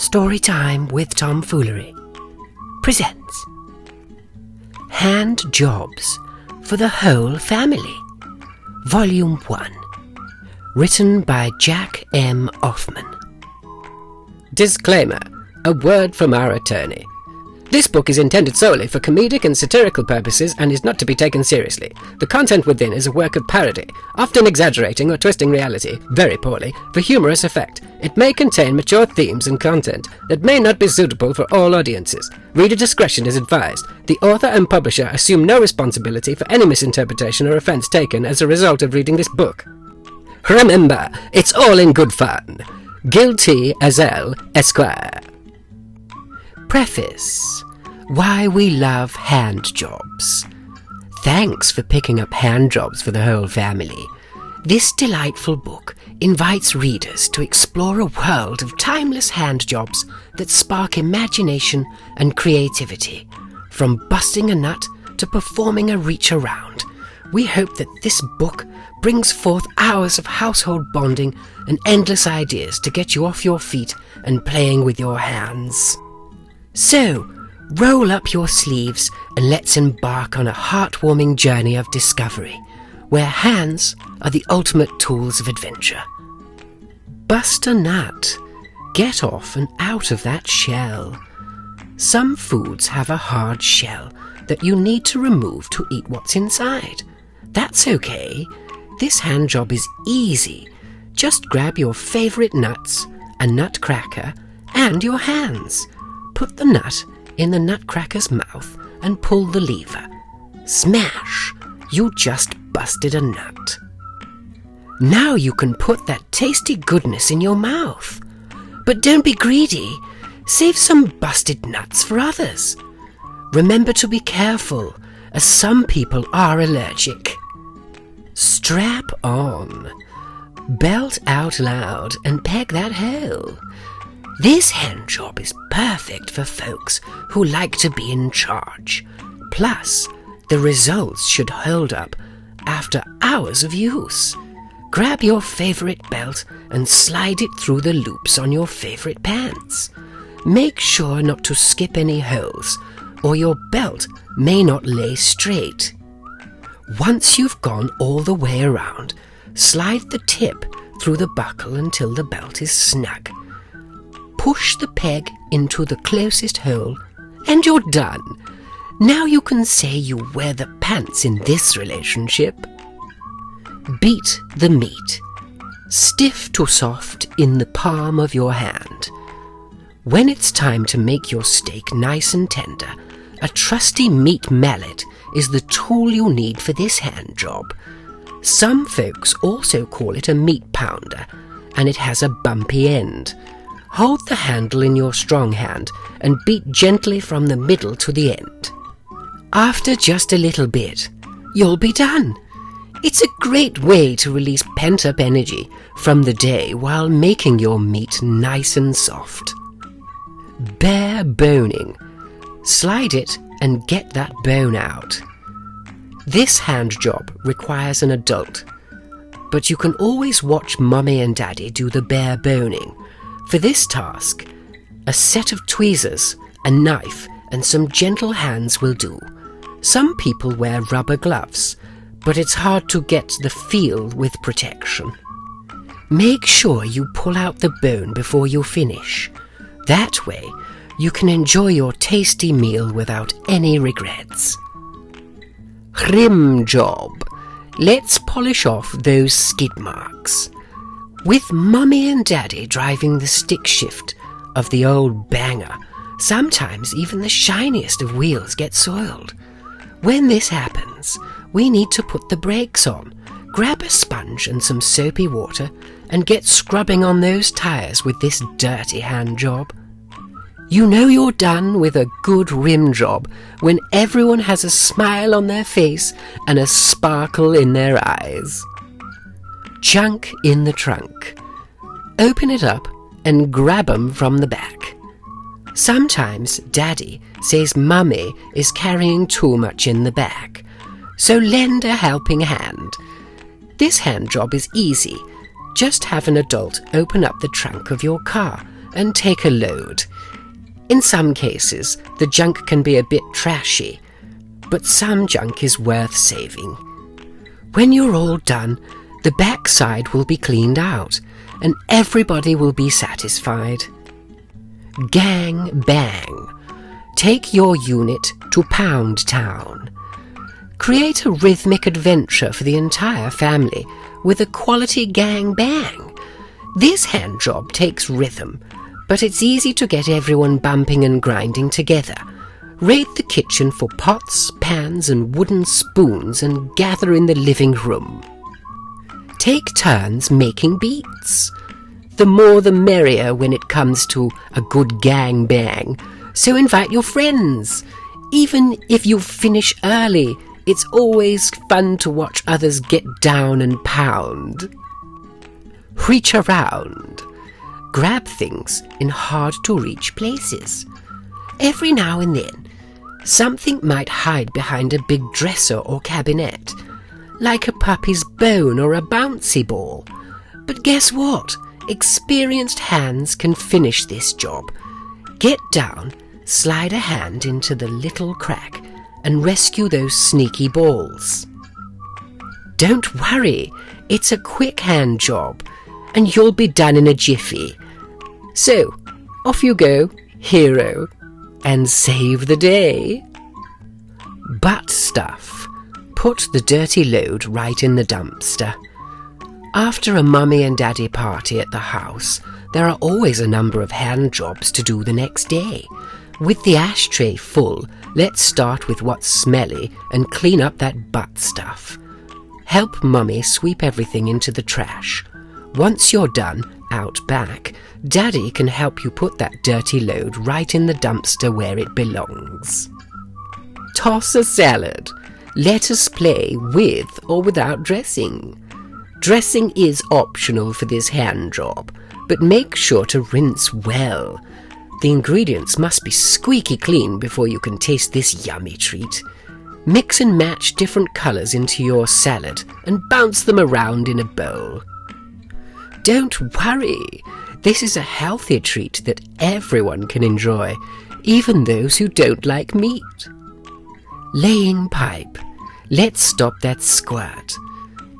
Storytime with Tom Foolery presents Hand Jobs for the Whole Family, Volume 1, written by Jack M. Offman. Disclaimer, a word from our attorney. This book is intended solely for comedic and satirical purposes and is not to be taken seriously. The content within is a work of parody, often exaggerating or twisting reality, very poorly, for humorous effect. It may contain mature themes and content that may not be suitable for all audiences. Reader discretion is advised. The author and publisher assume no responsibility for any misinterpretation or offense taken as a result of reading this book. Remember, it's all in good fun. Guilty as L, Esquire. Preface. Why we love hand jobs. Thanks for picking up hand jobs for the whole family. This delightful book invites readers to explore a world of timeless hand jobs that spark imagination and creativity. From busting a nut to performing a reach around, we hope that this book brings forth hours of household bonding and endless ideas to get you off your feet and playing with your hands. So, roll up your sleeves and let's embark on a heartwarming journey of discovery, where hands are the ultimate tools of adventure. Bust a nut. Get off and out of that shell. Some foods have a hard shell that you need to remove to eat what's inside. That's okay. This hand job is easy. Just grab your favorite nuts, a nutcracker, and your hands. Put the nut in the nutcracker's mouth and pull the lever. Smash! You just busted a nut. Now you can put that tasty goodness in your mouth. But don't be greedy. Save some busted nuts for others. Remember to be careful, as some people are allergic. Strap on. Belt out loud and peg that hole. This hand job is perfect for folks who like to be in charge. Plus, the results should hold up after hours of use. Grab your favorite belt and slide it through the loops on your favorite pants. Make sure not to skip any holes, or your belt may not lay straight. Once you've gone all the way around, slide the tip through the buckle until the belt is snug. Push the peg into the closest hole, and you're done. Now you can say you wear the pants in this relationship. Beat the meat. Stiff to soft in the palm of your hand. When it's time to make your steak nice and tender, a trusty meat mallet is the tool you need for this hand job. Some folks also call it a meat pounder, and it has a bumpy end. Hold the handle in your strong hand and beat gently from the middle to the end. After just a little bit, you'll be done. It's a great way to release pent-up energy from the day while making your meat nice and soft. Bare boning. Slide it and get that bone out. This hand job requires an adult, but you can always watch Mummy and Daddy do the bare boning. For this task, a set of tweezers, a knife, and some gentle hands will do. Some people wear rubber gloves, but it's hard to get the feel with protection. Make sure you pull out the bone before you finish. That way, you can enjoy your tasty meal without any regrets. Rim job. Let's polish off those skid marks. With Mummy and Daddy driving the stick shift of the old banger, sometimes even the shiniest of wheels get soiled. When this happens, we need to put the brakes on. Grab a sponge and some soapy water and get scrubbing on those tires with this dirty hand job. You know you're done with a good rim job when everyone has a smile on their face and a sparkle in their eyes. Junk in the trunk. Open it up and grab 'em from the back. Sometimes Daddy says Mummy is carrying too much in the back, so lend a helping hand. This hand job is easy. Just have an adult open up the trunk of your car and take a load. In some cases, the junk can be a bit trashy, but some junk is worth saving. When you're all done, the backside will be cleaned out, and everybody will be satisfied. Gang bang. Take your unit to Pound Town. Create a rhythmic adventure for the entire family with a quality gang bang. This hand job takes rhythm, but it's easy to get everyone bumping and grinding together. Raid the kitchen for pots, pans, and wooden spoons and gather in the living room. Take turns making beats. The more the merrier when it comes to a good gang bang, so invite your friends. Even if you finish early, it's always fun to watch others get down and pound. Reach around. Grab things in hard-to-reach places. Every now and then, something might hide behind a big dresser or cabinet, like a puppy's bone or a bouncy ball. But guess what? Experienced hands can finish this job. Get down, slide a hand into the little crack, and rescue those sneaky balls. Don't worry, it's a quick hand job, and you'll be done in a jiffy. So, off you go, hero, and save the day. Butt stuff. Put the dirty load right in the dumpster. After a mummy and daddy party at the house, there are always a number of hand jobs to do the next day. With the ashtray full, let's start with what's smelly and clean up that butt stuff. Help mummy sweep everything into the trash. Once you're done, out back, daddy can help you put that dirty load right in the dumpster where it belongs. Toss a salad. Let us play with or without dressing. Dressing is optional for this hand job, but make sure to rinse well. The ingredients must be squeaky clean before you can taste this yummy treat. Mix and match different colours into your salad and bounce them around in a bowl. Don't worry, this is a healthy treat that everyone can enjoy, even those who don't like meat. Laying pipe. Let's stop that squirt.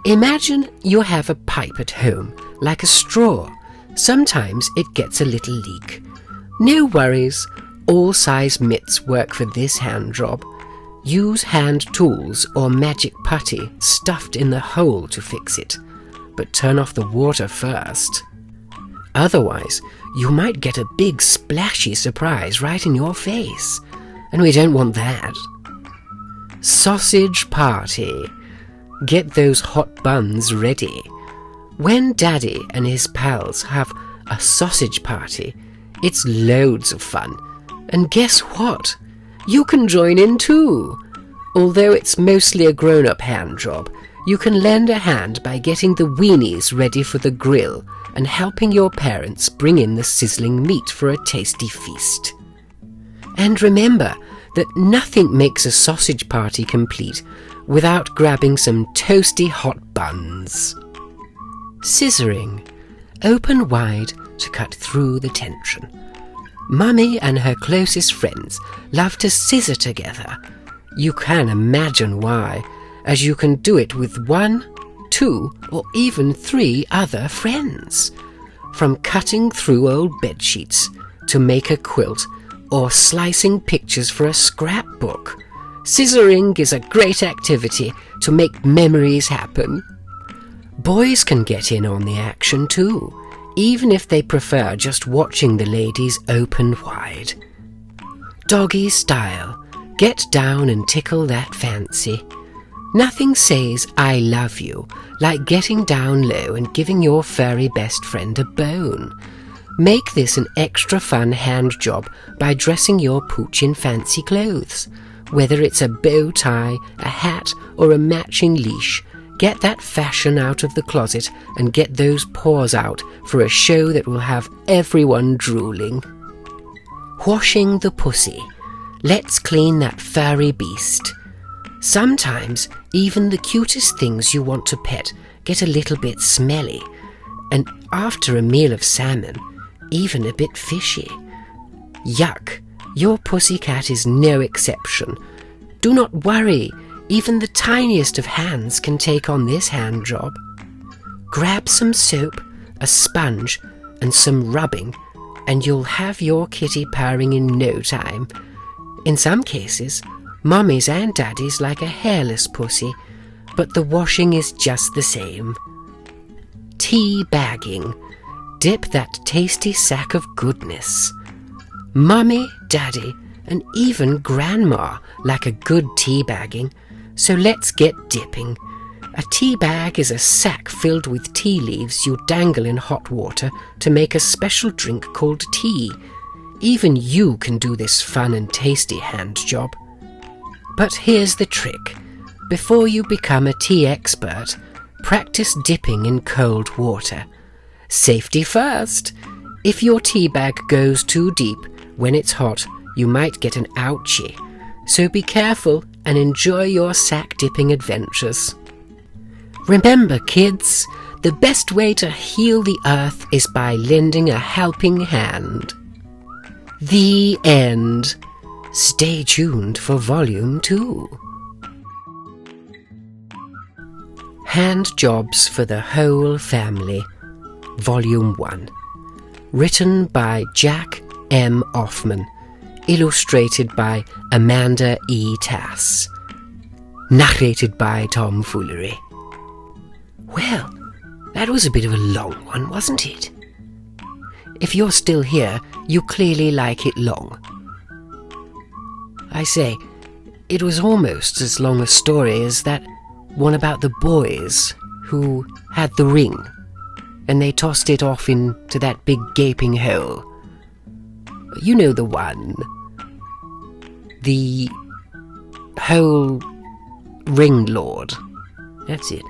Imagine you have a pipe at home, like a straw. Sometimes it gets a little leak. No worries, all size mitts work for this hand job. Use hand tools or magic putty stuffed in the hole to fix it, but turn off the water first. Otherwise, you might get a big splashy surprise right in your face, and we don't want that. Sausage party. Get those hot buns ready. When Daddy and his pals have a sausage party, it's loads of fun. And guess what? You can join in too. Although it's mostly a grown-up hand job, you can lend a hand by getting the weenies ready for the grill and helping your parents bring in the sizzling meat for a tasty feast. And remember that nothing makes a sausage party complete without grabbing some toasty hot buns. Scissoring. Open wide to cut through the tension. Mummy and her closest friends love to scissor together. You can imagine why, as you can do it with 1, 2, or even 3 other friends. From cutting through old bedsheets to make a quilt or slicing pictures for a scrapbook. Scissoring is a great activity to make memories happen. Boys can get in on the action too, even if they prefer just watching the ladies open wide. Doggy style. Get down and tickle that fancy. Nothing says I love you like getting down low and giving your furry best friend a bone. Make this an extra fun hand job by dressing your pooch in fancy clothes. Whether it's a bow tie, a hat, or a matching leash, get that fashion out of the closet and get those paws out for a show that will have everyone drooling. Washing the pussy. Let's clean that furry beast. Sometimes even the cutest things you want to pet get a little bit smelly, and after a meal of salmon, even a bit fishy. Yuck, your pussycat is no exception. Do not worry, even the tiniest of hands can take on this hand job. Grab some soap, a sponge, and some rubbing, and you'll have your kitty purring in no time. In some cases, mummies and daddies like a hairless pussy, but the washing is just the same. Tea bagging. Dip that tasty sack of goodness. Mummy, daddy, and even grandma like a good tea bagging, so let's get dipping. A tea bag is a sack filled with tea leaves you dangle in hot water to make a special drink called tea. Even you can do this fun and tasty hand job. But here's the trick. Before you become a tea expert, practice dipping in cold water. Safety first. If your tea bag goes too deep when it's hot, you might get an ouchie. So be careful and enjoy your sack dipping adventures. Remember, kids, the best way to heal the earth is by lending a helping hand. The end. Stay tuned for Volume 2. Hand Jobs for the Whole Family, Volume 1. Written by Jack M. Offman. Illustrated by Amanda E. Tass. Narrated by Tom Foolery. Well, that was a bit of a long one, wasn't it? If you're still here, you clearly like it long. I say, it was almost as long a story as that one about the boys who had the ring, and they tossed it off into that big gaping hole. You know the one. The whole ring lord. That's it.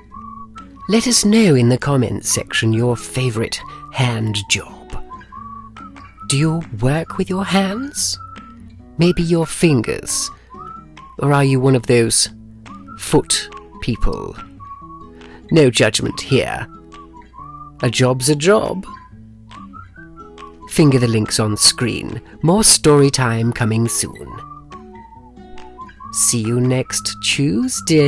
Let us know in the comments section your favourite hand job. Do you work with your hands? Maybe your fingers? Or are you one of those foot people? No judgment here. A job's a job. Finger the links on screen. More story time coming soon. See you next Tuesday.